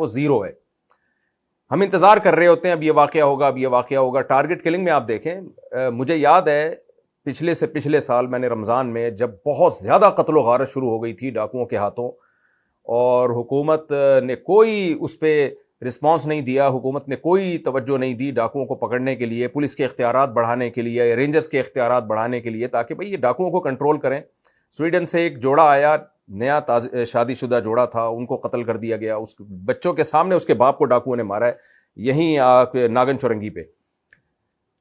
وہ زیرو ہے. ہم انتظار کر رہے ہوتے ہیں اب یہ واقعہ ہوگا, اب یہ واقعہ ہوگا. ٹارگٹ کلنگ میں آپ دیکھیں, مجھے یاد ہے پچھلے سے پچھلے سال میں نے رمضان میں جب بہت زیادہ قتل و غارت شروع ہو گئی تھی ڈاکوؤں کے ہاتھوں, اور حکومت نے کوئی اس پہ رسپانس نہیں دیا, حکومت نے کوئی توجہ نہیں دی ڈاکوؤں کو پکڑنے کے لیے, پولیس کے اختیارات بڑھانے کے لیے, رینجرز کے اختیارات بڑھانے کے لیے, تاکہ بھئی یہ ڈاکوؤں کو کنٹرول کریں. سویڈن سے ایک جوڑا آیا, نیا شادی شدہ جوڑا تھا, ان کو قتل کر دیا گیا, اس بچوں کے سامنے اس کے باپ کو ڈاکوؤں نے مارا ہے یہیں ناگن چورنگی پہ.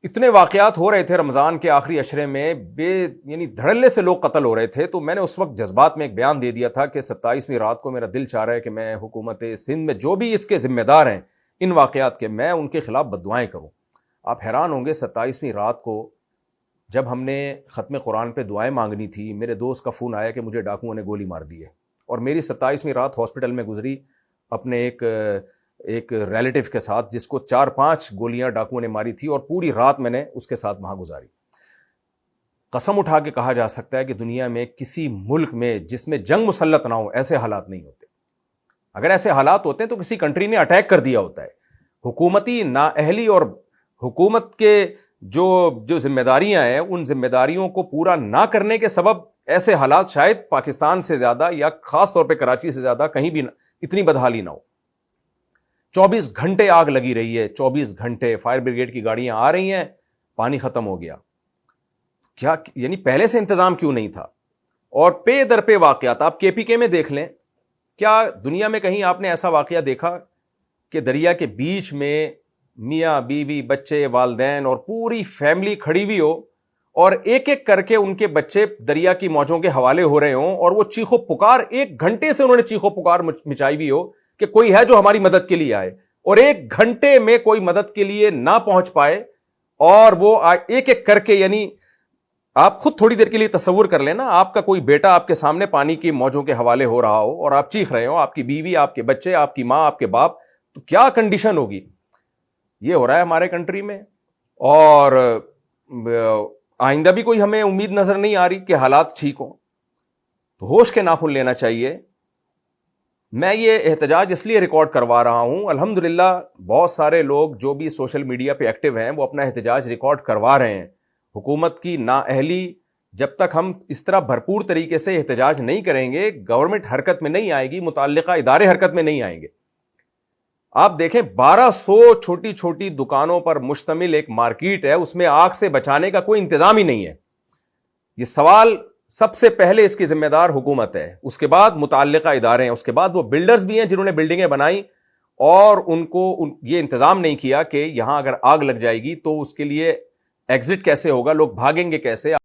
اتنے واقعات ہو رہے تھے رمضان کے آخری عشرے میں, یعنی دھڑلے سے لوگ قتل ہو رہے تھے. تو میں نے اس وقت جذبات میں ایک بیان دے دیا تھا کہ 27ویں رات کو میرا دل چاہ رہا ہے کہ میں حکومت سندھ میں جو بھی اس کے ذمہ دار ہیں ان واقعات کے, میں ان کے خلاف بددعائیں کروں. آپ حیران ہوں گے 27ویں رات کو جب ہم نے ختم قرآن پہ دعائیں مانگنی تھی, میرے دوست کا فون آیا کہ مجھے ڈاکوؤں نے گولی مار دی ہے. اور میری 27ویں رات ہاسپٹل میں گزری اپنے ایک ریلیٹیو کے ساتھ جس کو 4-5 گولیاں ڈاکوؤں نے ماری تھی, اور پوری رات میں نے اس کے ساتھ وہاں گزاری. قسم اٹھا کے کہا جا سکتا ہے کہ دنیا میں کسی ملک میں جس میں جنگ مسلط نہ ہو ایسے حالات نہیں ہوتے. اگر ایسے حالات ہوتے ہیں تو کسی کنٹری نے اٹیک کر دیا ہوتا ہے. حکومتی نااہلی اور حکومت کے جو ذمہ داریاں ہیں ان ذمہ داریوں کو پورا نہ کرنے کے سبب ایسے حالات شاید پاکستان سے زیادہ یا خاص طور پہ کراچی سے زیادہ کہیں بھی اتنی بدحالی نہ ہو. 24 گھنٹے آگ لگی رہی ہے, 24 گھنٹے فائر بریگیڈ کی گاڑیاں آ رہی ہیں, پانی ختم ہو گیا. کیا یعنی پہلے سے انتظام کیوں نہیں تھا؟ اور پے در پہ واقعات آپ KPK میں دیکھ لیں. کیا دنیا میں کہیں آپ نے ایسا واقعہ دیکھا کہ دریا کے بیچ میں میاں بیوی بچے والدین اور پوری فیملی کھڑی ہوئی ہو, اور ایک ایک کر کے ان کے بچے دریا کی موجوں کے حوالے ہو رہے ہوں, اور وہ چیخو پکار 1 گھنٹے سے انہوں نے چیخو پکار مچائی ہوئی ہو کہ کوئی ہے جو ہماری مدد کے لیے آئے, اور 1 گھنٹے میں کوئی مدد کے لیے نہ پہنچ پائے, اور وہ ایک ایک کر کے, یعنی آپ خود تھوڑی دیر کے لیے تصور کر لینا, آپ کا کوئی بیٹا آپ کے سامنے پانی کی موجوں کے حوالے ہو رہا ہو اور آپ چیخ رہے ہو, آپ کی بیوی, آپ کے بچے, آپ کی ماں, آپ کے باپ, تو کیا کنڈیشن ہوگی. یہ ہو رہا ہے ہمارے کنٹری میں, اور آئندہ بھی کوئی ہمیں امید نظر نہیں آ رہی کہ حالات ٹھیک ہوں. تو ہوش کے ناخن لینا چاہیے. میں یہ احتجاج اس لیے ریکارڈ کروا رہا ہوں, الحمدللہ بہت سارے لوگ جو بھی سوشل میڈیا پہ ایکٹیو ہیں وہ اپنا احتجاج ریکارڈ کروا رہے ہیں. حکومت کی نااہلی, جب تک ہم اس طرح بھرپور طریقے سے احتجاج نہیں کریں گے, گورنمنٹ حرکت میں نہیں آئے گی, متعلقہ ادارے حرکت میں نہیں آئیں گے. آپ دیکھیں 1200 چھوٹی چھوٹی دکانوں پر مشتمل ایک مارکیٹ ہے, اس میں آگ سے بچانے کا کوئی انتظام ہی نہیں ہے. یہ سوال سب سے پہلے اس کی ذمہ دار حکومت ہے, اس کے بعد متعلقہ ادارے ہیں, اس کے بعد وہ بلڈرز بھی ہیں جنہوں نے بلڈنگیں بنائی اور ان کو یہ انتظام نہیں کیا کہ یہاں اگر آگ لگ جائے گی تو اس کے لیے ایگزٹ کیسے ہوگا, لوگ بھاگیں گے کیسے.